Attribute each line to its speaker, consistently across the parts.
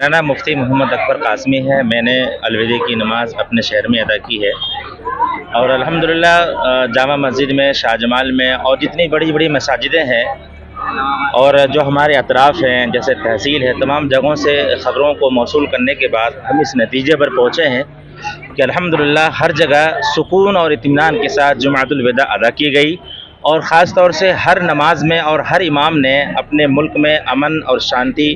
Speaker 1: मेरा नाम मुफ्ती मोहम्मद अकबर कासमी है। मैंने अलविदे की नमाज़ अपने शहर में अदा की है और अल्हम्दुलिल्लाह जामा मस्जिद में, शाहजमाल में और जितनी बड़ी बड़ी मसाजिदें हैं और जो हमारे अतराफ़ हैं जैसे तहसील है, तमाम जगहों से ख़बरों को मौसूल करने के बाद हम इस नतीजे पर पहुँचे हैं कि अल्हम्दुलिल्लाह हर जगह सुकून और इत्मीनान के साथ जुमातुल विदा अदा की गई और ख़ास तौर से हर नमाज में और हर इमाम ने अपने मुल्क में अमन और शांति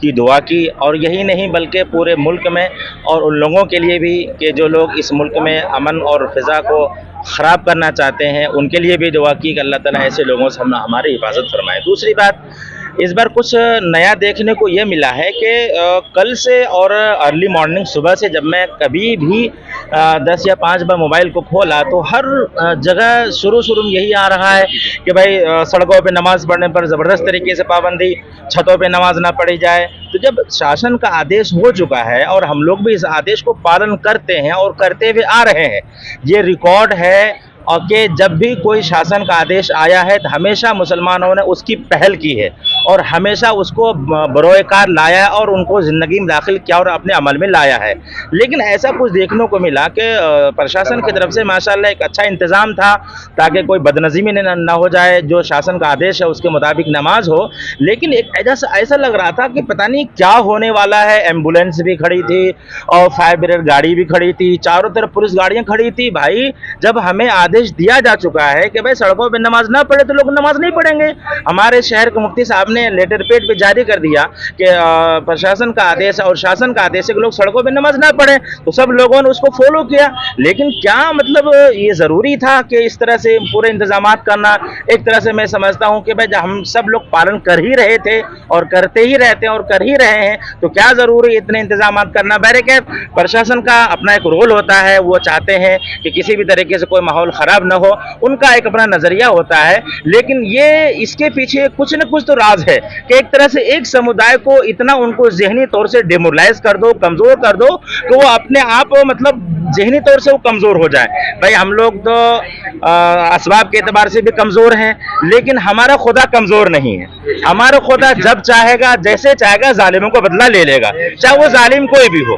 Speaker 1: की दुआ की। और यही नहीं बल्कि पूरे मुल्क में और उन लोगों के लिए भी कि जो लोग इस मुल्क में अमन और फ़िज़ा को ख़राब करना चाहते हैं, उनके लिए भी दुआ की कि अल्लाह ताला ऐसे लोगों से हमारी हिफाजत फरमाए। दूसरी बात, इस बार कुछ नया देखने को ये मिला है कि कल से और अर्ली मॉर्निंग सुबह से जब मैं कभी भी 10 या 5 बार मोबाइल को खोला तो हर जगह शुरू में यही आ रहा है कि भाई सड़कों पे नमाज़ पढ़ने पर ज़बरदस्त तरीके से पाबंदी, छतों पे नमाज ना पढ़ी जाए। तो जब शासन का आदेश हो चुका है और हम लोग भी इस आदेश को पालन करते हैं और करते हुए आ रहे हैं, ये रिकॉर्ड है और कि जब भी कोई शासन का आदेश आया है तो हमेशा मुसलमानों ने उसकी पहल की है और हमेशा उसको बरोएकार लाया है और उनको ज़िंदगी में दाखिल किया और अपने अमल में लाया है। लेकिन ऐसा कुछ देखने को मिला कि प्रशासन की तरफ से माशाल्लाह एक अच्छा इंतज़ाम था ताकि कोई बदनज़ीमी ना हो जाए, जो शासन का आदेश है उसके मुताबिक नमाज हो। लेकिन एक ऐसा लग रहा था कि पता नहीं क्या होने वाला है। एम्बुलेंस भी खड़ी थी और फायर ब्रिगेड गाड़ी भी खड़ी थी, चारों तरफ पुलिस गाड़ियाँ खड़ी थी। भाई जब हमें आदेश दिया जा चुका है कि भाई सड़कों पे नमाज ना पढ़े तो लोग नमाज नहीं पढ़ेंगे। हमारे शहर के मुफ्ती साहब ने लेटर पेड पे जारी कर दिया कि प्रशासन का आदेश और शासन का आदेश है कि लोग सड़कों पे नमाज ना पढ़ें, तो सब लोगों ने उसको फॉलो किया। लेकिन क्या मतलब ये ज़रूरी था कि इस तरह से पूरे इंतजाम करना? एक तरह से मैं समझता हूँ कि भाई हम सब लोग पालन कर ही रहे थे और करते ही रहते हैं और कर ही रहे हैं, तो क्या ज़रूरी इतने इंतजाम करना? बहरकैफ प्रशासन का अपना एक रोल होता है, वो चाहते हैं कि किसी भी तरीके से कोई माहौल खराब न हो, उनका एक अपना नजरिया होता है। लेकिन ये इसके पीछे कुछ न कुछ तो राज है कि एक तरह से एक समुदाय को इतना उनको ज़हनी तौर से डेमोरलाइज कर दो, कमज़ोर कर दो कि वो अपने आप मतलब ज़हनी तौर से वो कमज़ोर हो जाए। भाई हम लोग तो असबाब के एतबार से भी कमज़ोर हैं, लेकिन हमारा खुदा कमज़ोर नहीं है। हमारा खुदा जब चाहेगा, जैसे चाहेगा जालिमों को बदला ले लेगा, चाहे वो जालिम कोई भी हो।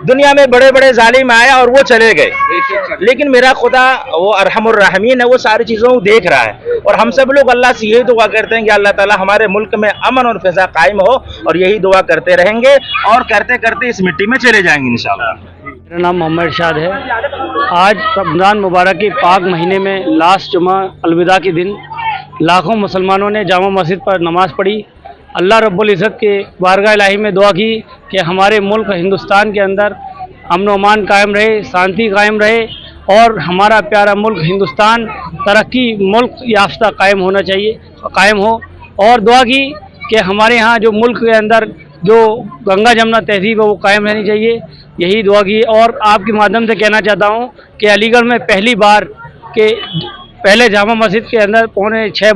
Speaker 1: दुनिया में बड़े बड़े जालिम आए और वो चले गए, लेकिन मेरा खुदा वो अरहमुर रहमीन है, वो सारी चीज़ों को देख रहा है। और हम सब लोग अल्लाह से यही दुआ करते हैं कि अल्लाह ताला हमारे मुल्क में अमन और फ़िज़ा कायम हो, और यही दुआ करते रहेंगे और करते करते इस मिट्टी में चले जाएंगे इंशाअल्लाह।
Speaker 2: मेरा नाम मोहम्मद इरशाद है। आज रमज़ान मुबारक के पाक महीने में लास्ट जुमा अलविदा के दिन लाखों मुसलमानों ने जामा मस्जिद पर नमाज़ पढ़ी। अल्लाह रब्बुल इज़्ज़त के बारगाह इलाही में दुआ की कि हमारे मुल्क हिंदुस्तान के अंदर अमन व अमान कायम रहे, शांति कायम रहे और हमारा प्यारा मुल्क हिंदुस्तान तरक्की मुल्क याफ्ता कायम हो। और दुआ की कि हमारे यहाँ जो मुल्क के अंदर जो गंगा जमुना तहजीब है वो कायम रहनी चाहिए, यही दुआ की। और आपके माध्यम से कहना चाहता हूँ कि अलीगढ़ में पहली बार के पहले जामा मस्जिद के अंदर पौने 7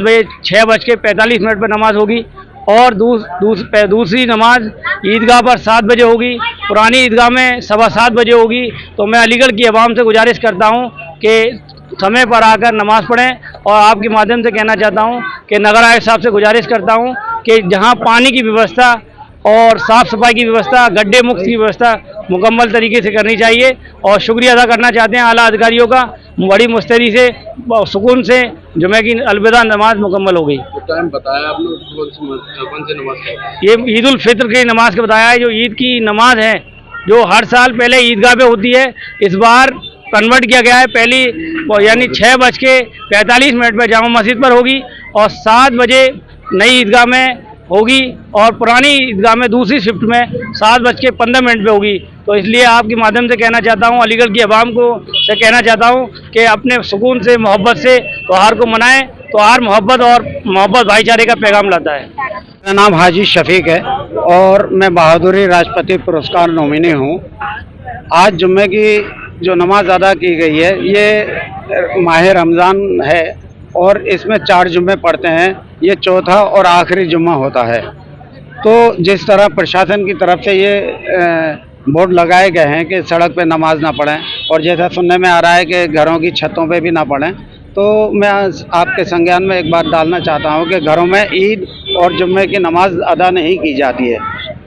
Speaker 2: बजे 6:45 पर नमाज होगी और दूसरी नमाज ईदगाह पर 7 बजे होगी, पुरानी ईदगाह में 7:15 बजे होगी। तो मैं अलीगढ़ की आवाम से गुजारिश करता हूँ कि समय पर आकर नमाज़ पढ़ें। और आपके माध्यम से कहना चाहता हूँ कि नगर आयुक्त साहब से गुजारिश करता हूँ कि जहाँ पानी की व्यवस्था और साफ़ सफाई की व्यवस्था, गड्ढे मुक्त की व्यवस्था मुकम्मल तरीके से करनी चाहिए। और शुक्रिया अदा करना चाहते हैं आला अधिकारियों का, बड़ी मुस्तैदी से सुकून से जुमे की अलविदा नमाज मुकम्मल हो गई।
Speaker 3: तो टाइम बताया आपने, कौन से नमाज का?
Speaker 2: ये ईद उल फित्र की नमाज का बताया है। जो ईद की नमाज है जो हर साल पहले ईदगाह पे होती है, इस बार कन्वर्ट किया गया है। पहली यानी 6:45 पर जामा मस्जिद पर होगी और 7 बजे नई ईदगाह में होगी और पुरानी ईदगाह में दूसरी शिफ्ट में 7:15 पे होगी। तो इसलिए आपके माध्यम से कहना चाहता हूँ, अलीगढ़ की आवाम को से कहना चाहता हूँ कि अपने सुकून से, मोहब्बत से त्योहार को मनाएं। त्योहार मोहब्बत और मोहब्बत भाईचारे का पैगाम लाता है।
Speaker 4: मेरा नाम हाजी शफीक है और मैं बहादुरी राष्ट्रपति पुरस्कार नॉमिनी हूँ। आज जुम्मे की जो नमाज अदा की गई है, ये माह रमज़ान है और इसमें 4 जुम्मे पढ़ते हैं, ये चौथा और आखिरी जुम्मा होता है। तो जिस तरह प्रशासन की तरफ से ये बोर्ड लगाए गए हैं कि सड़क पे नमाज ना पढ़ें और जैसा सुनने में आ रहा है कि घरों की छतों पे भी ना पढ़ें, तो मैं आपके संज्ञान में एक बात डालना चाहता हूँ कि घरों में ईद और जुम्मे की नमाज अदा नहीं की जाती है।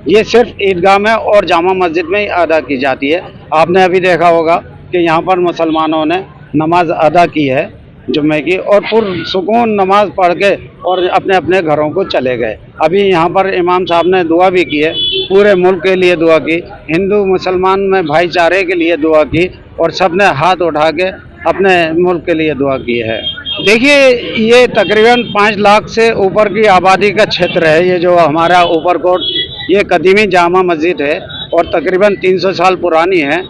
Speaker 4: ये सिर्फ ईदगाह में और जामा मस्जिद में ही अदा की जाती है। आपने अभी देखा होगा कि यहाँ पर मुसलमानों ने नमाज अदा की है जुम्मे की, और पुरसुकून नमाज पढ़ के और अपने अपने घरों को चले गए। अभी यहाँ पर इमाम साहब ने दुआ भी की है, पूरे मुल्क के लिए दुआ की, हिंदू मुसलमान में भाईचारे के लिए दुआ की, और सब ने हाथ उठा के अपने मुल्क के लिए दुआ की है। देखिए, ये तकरीबन 5 लाख से ऊपर की आबादी का क्षेत्र है। ये जो हमारा ऊपरकोट, ये कदीमी जामा मस्जिद है और तकरीबन 300 साल पुरानी है।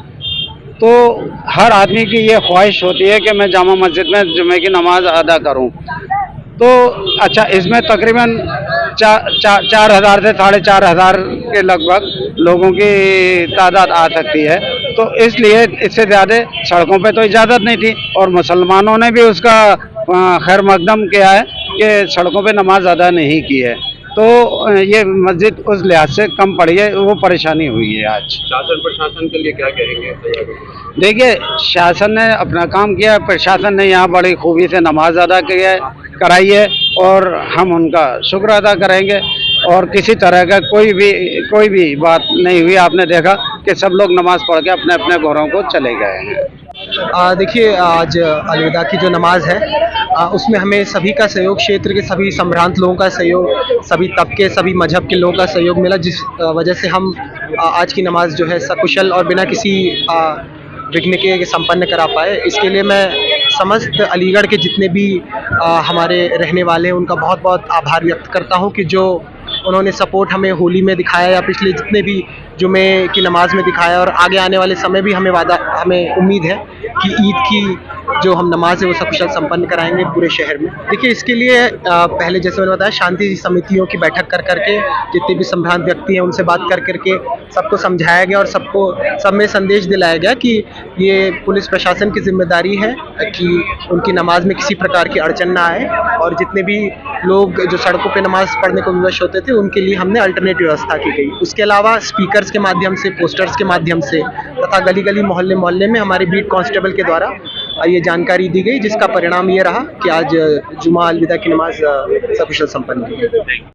Speaker 4: तो हर आदमी की ये ख्वाहिश होती है कि मैं जामा मस्जिद में जुमे की नमाज अदा करूं। तो अच्छा, इसमें तकरीबन 4,000 से 4,500 के लगभग लोगों की तादाद आ सकती है। तो इसलिए इससे ज़्यादा सड़कों पे तो इजाज़त नहीं थी, और मुसलमानों ने भी उसका खैर मकदम किया है कि सड़कों पे नमाज अदा नहीं की है। तो ये मस्जिद उस लिहाज से कम पड़ी है, वो परेशानी हुई है आज।
Speaker 3: शासन प्रशासन के लिए क्या कहेंगे?
Speaker 4: देखिए, शासन ने अपना काम किया है, प्रशासन ने यहाँ बड़ी खूबी से नमाज अदा कराई है, और हम उनका शुक्र अदा करेंगे। और किसी तरह का कोई भी बात नहीं हुई। आपने देखा कि सब लोग नमाज पढ़ के अपने अपने घरों को चले गए हैं।
Speaker 5: देखिए, आज अलविदा की जो नमाज है, उसमें हमें सभी का सहयोग, क्षेत्र के सभी संभ्रांत लोगों का सहयोग, सभी तबके, सभी मजहब के लोगों का सहयोग मिला, जिस वजह से हम आज की नमाज जो है सकुशल और बिना किसी विघ्न के संपन्न करा पाए। इसके लिए मैं समस्त अलीगढ़ के जितने भी हमारे रहने वाले हैं उनका बहुत बहुत आभार व्यक्त करता हूं कि जो उन्होंने सपोर्ट हमें होली में दिखाया या पिछले जितने भी जुमे की नमाज में दिखाया, और आगे आने वाले समय भी हमें उम्मीद है कि ईद की जो हम नमाज है वो सकुशल संपन्न कराएंगे पूरे शहर में। देखिए, इसके लिए पहले जैसे मैंने बताया, शांति समितियों की बैठक कर करके जितने भी संभ्रांत व्यक्ति हैं उनसे बात कर करके सबको समझाया गया, और सब में संदेश दिलाया गया कि ये पुलिस प्रशासन की जिम्मेदारी है कि उनकी नमाज में किसी प्रकार की अड़चन ना आए, और जितने भी लोग जो सड़कों पे नमाज पढ़ने को विवश होते थे उनके लिए हमने अल्टरनेट व्यवस्था की गई। उसके अलावा स्पीकर्स के माध्यम से, पोस्टर्स के माध्यम से तथा गली गली मोहल्ले मोहल्ले में हमारे बीट कांस्टेबल के द्वारा ये जानकारी दी गई, जिसका परिणाम ये रहा कि आज जुमा अलविदा की नमाज सकुशल संपन्न हुई।